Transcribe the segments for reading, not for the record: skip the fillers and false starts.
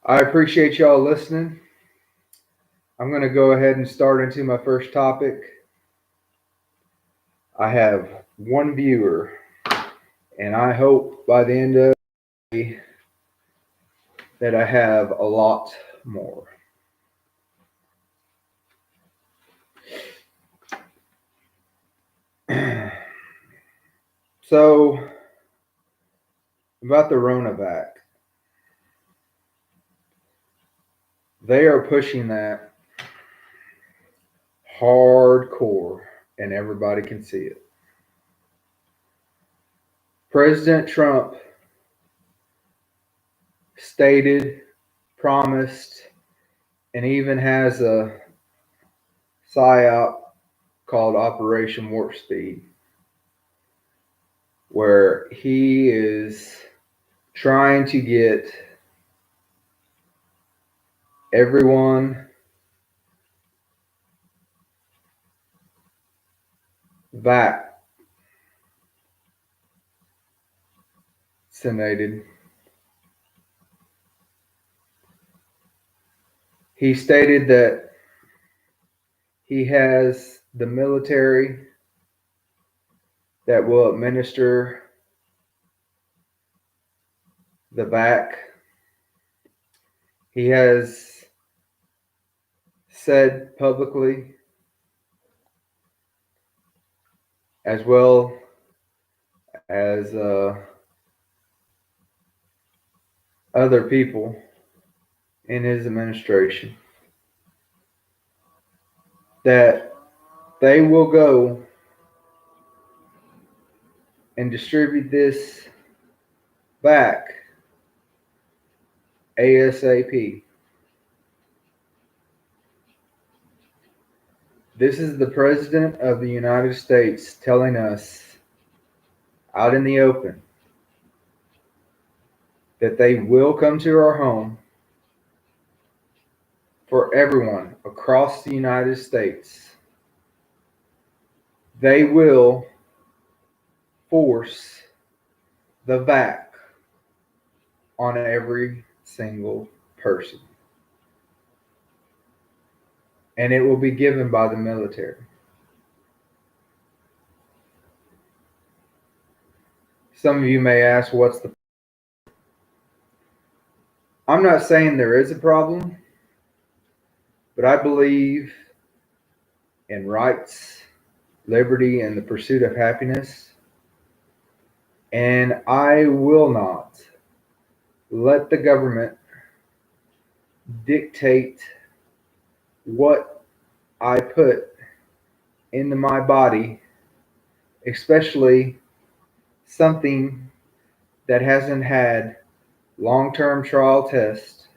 I appreciate y'all listening. I'm going to go ahead and start into my first topic. I have one viewer, and I hope by the end of the day that I have a lot more. So, about the RonaVac, they are pushing that hardcore, and everybody can see it. President Trump stated, promised, and even has a PSYOP called Operation Warp Speed, where he is trying to get everyone vaccinated. He stated that he has the military that will administer the vac. He has said publicly, as well as other people in his administration, that they will go and distribute this back ASAP. This is the President of the United States telling us out in the open that they will come to our home for everyone across the United States. They will force the vac on every single person. And it will be given by the military. Some of you may ask, what's the... I'm not saying there is a problem, but I believe in rights, liberty, and the pursuit of happiness. And I will not let the government dictate what I put into my body, especially something that hasn't had long-term trial tests.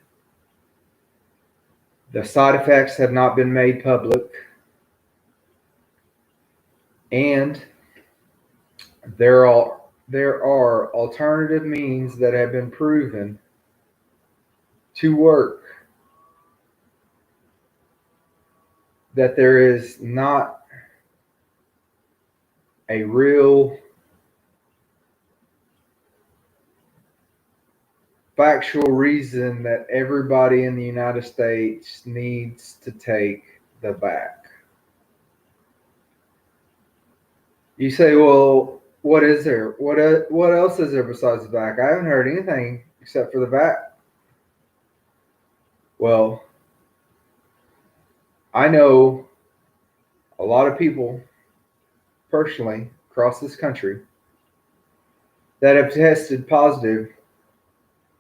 The side effects have not been made public, and there are alternative means that have been proven to work, that there is not a real factual reason that everybody in the United States needs to take the vac. You say, well, what is there? What else is there besides the vac? I haven't heard anything except for the vac. Well, I know a lot of people personally across this country that have tested positive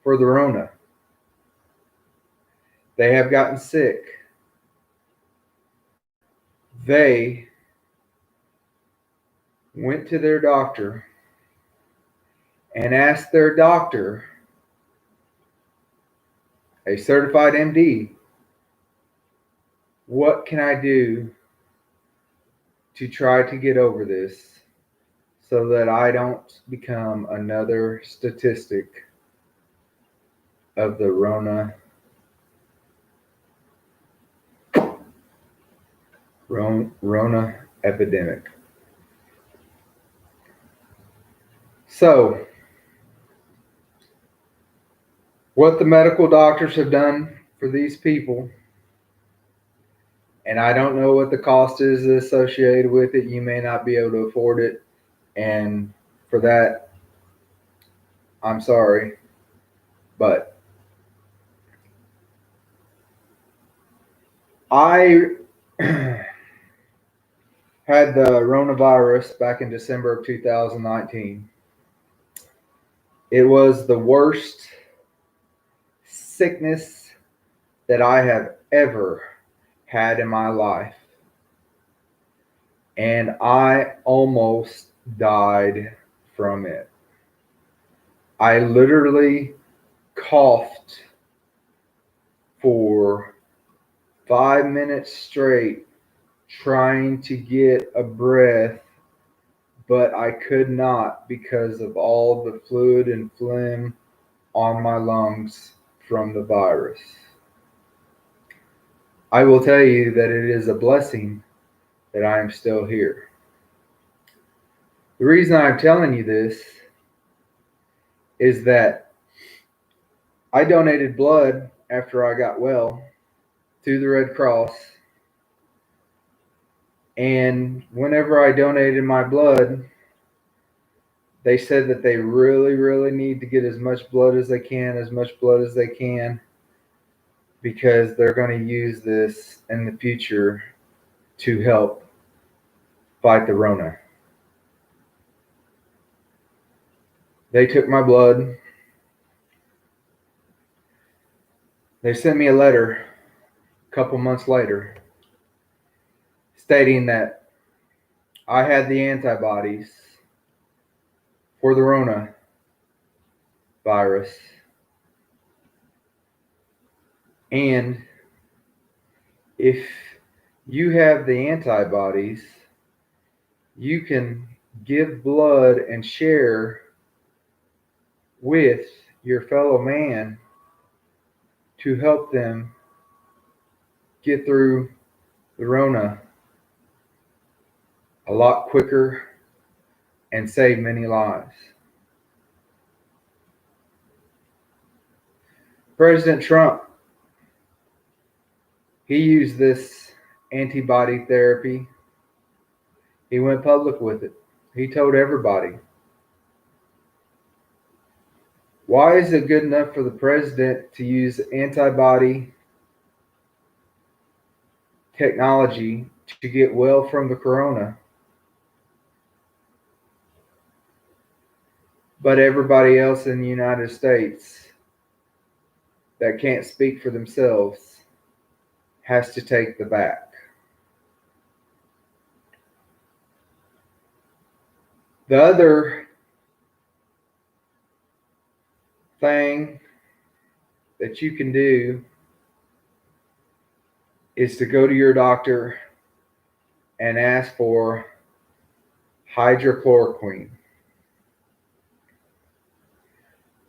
for the Rona. They have gotten sick. They went to their doctor and asked their doctor, a certified MD, what can I do to try to get over this so that I don't become another statistic of the Rona epidemic. So, what the medical doctors have done for these people, and I don't know what the cost is associated with it. You may not be able to afford it, and for that, I'm sorry, but I had the coronavirus back in December of 2019. It was the worst sickness that I have ever had in my life. And I almost died from it. I literally coughed for 5 minutes straight trying to get a breath, but I could not because of all the fluid and phlegm on my lungs from the virus. I will tell you that it is a blessing that I am still here. The reason I'm telling you this is that I donated blood after I got well to the Red Cross. And whenever I donated my blood, they said that they really, really need to get as much blood as they can, because they're going to use this in the future to help fight the Rona. They took my blood. They sent me a letter a couple months later stating that I had the antibodies for the Rona virus, and if you have the antibodies, you can give blood and share with your fellow man to help them get through the Rona a lot quicker and save many lives. President Trump, he used this antibody therapy. He went public with it. He told everybody. Why is it good enough for the president to use antibody technology to get well from the corona, but everybody else in the United States that can't speak for themselves has to take the back? The other thing that you can do is to go to your doctor and ask for hydrochloroquine.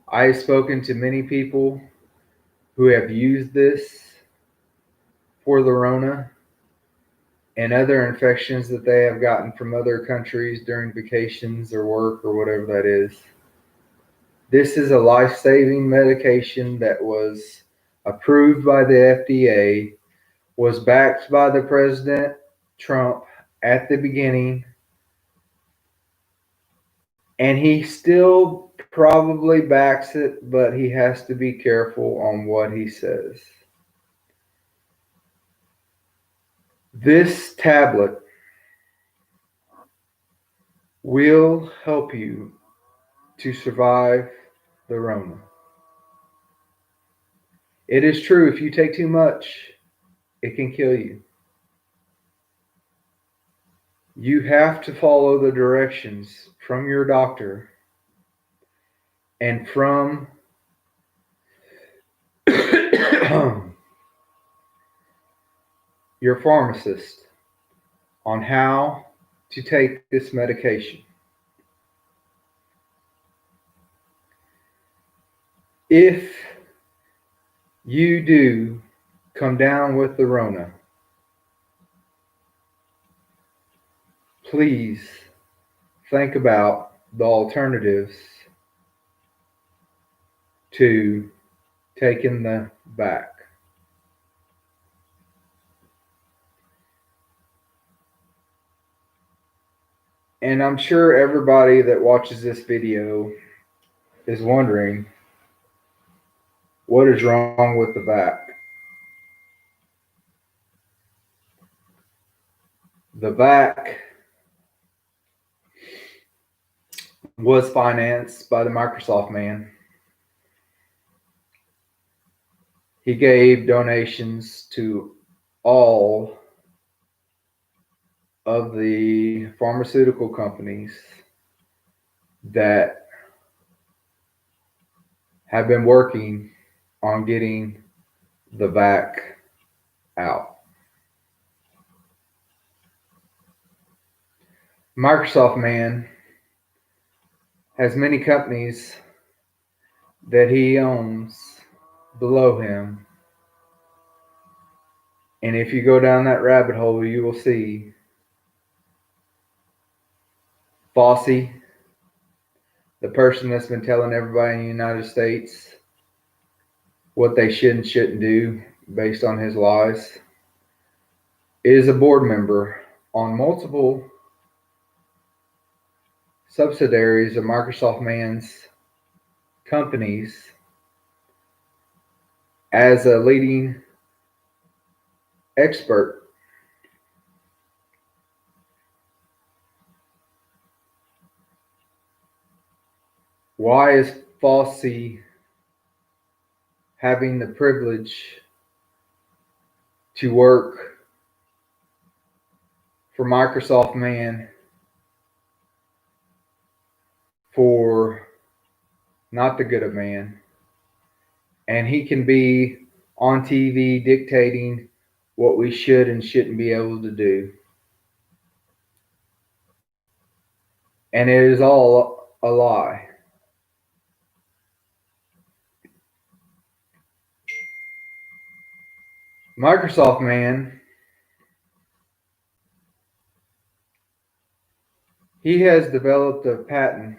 I have spoken to many people who have used this for the Rona and other infections that they have gotten from other countries during vacations or work or whatever that is. This is a life-saving medication that was approved by the FDA, was backed by the President Trump at the beginning, and he still probably backs it, but he has to be careful on what he says. This tablet will help you to survive the Rona. It is true, if you take too much, it can kill you. You have to follow the directions from your doctor and from your pharmacist on how to take this medication. If you do come down with the Rona, please think about the alternatives to taking the back. And I'm sure everybody that watches this video is wondering, what is wrong with the back? The back was financed by the Microsoft man. He gave donations to all of the pharmaceutical companies that have been working on getting the vac out. Microsoft man has many companies that he owns below him. And if you go down that rabbit hole, you will see Fauci, the person that's been telling everybody in the United States what they should and shouldn't do based on his lies, is a board member on multiple subsidiaries of Microsoft man's companies as a leading expert. Why is Fauci having the privilege to work for Microsoft man for not the good of man? And he can be on TV dictating what we should and shouldn't be able to do. And it is all a lie. Microsoft man, he has developed a patent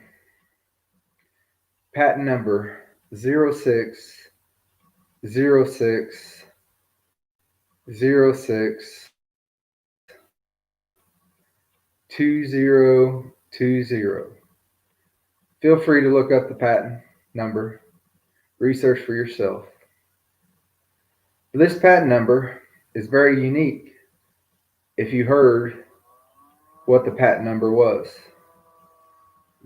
number 0606062020. Feel free to look up the patent number, research for yourself. This patent number is very unique if you heard what the patent number was.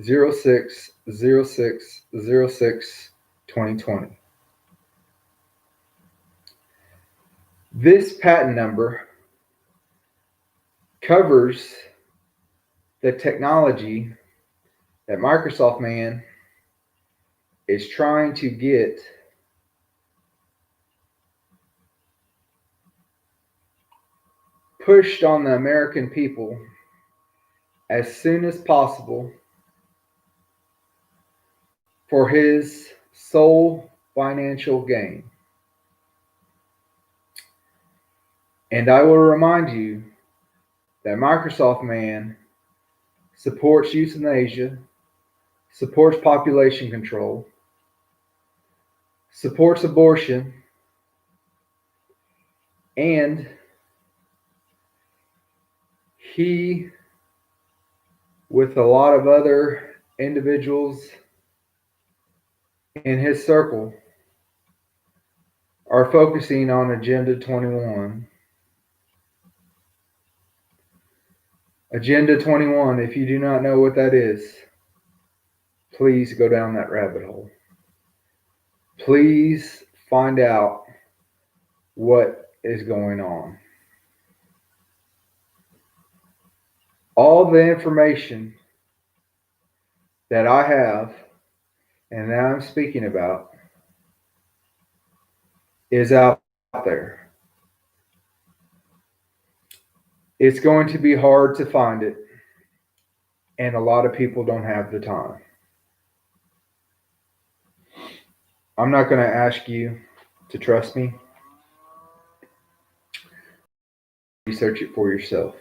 0606062020. This patent number covers the technology that Microsoft man is trying to get pushed on the American people as soon as possible for his sole financial gain. And I will remind you that Microsoft man supports euthanasia, supports population control, supports abortion, and he, with a lot of other individuals in his circle, are focusing on Agenda 21. Agenda 21, if you do not know what that is, please go down that rabbit hole. Please find out what is going on. All the information that I have and that I'm speaking about is out there. It's going to be hard to find it, and a lot of people don't have the time. I'm not going to ask you to trust me. Research it for yourself.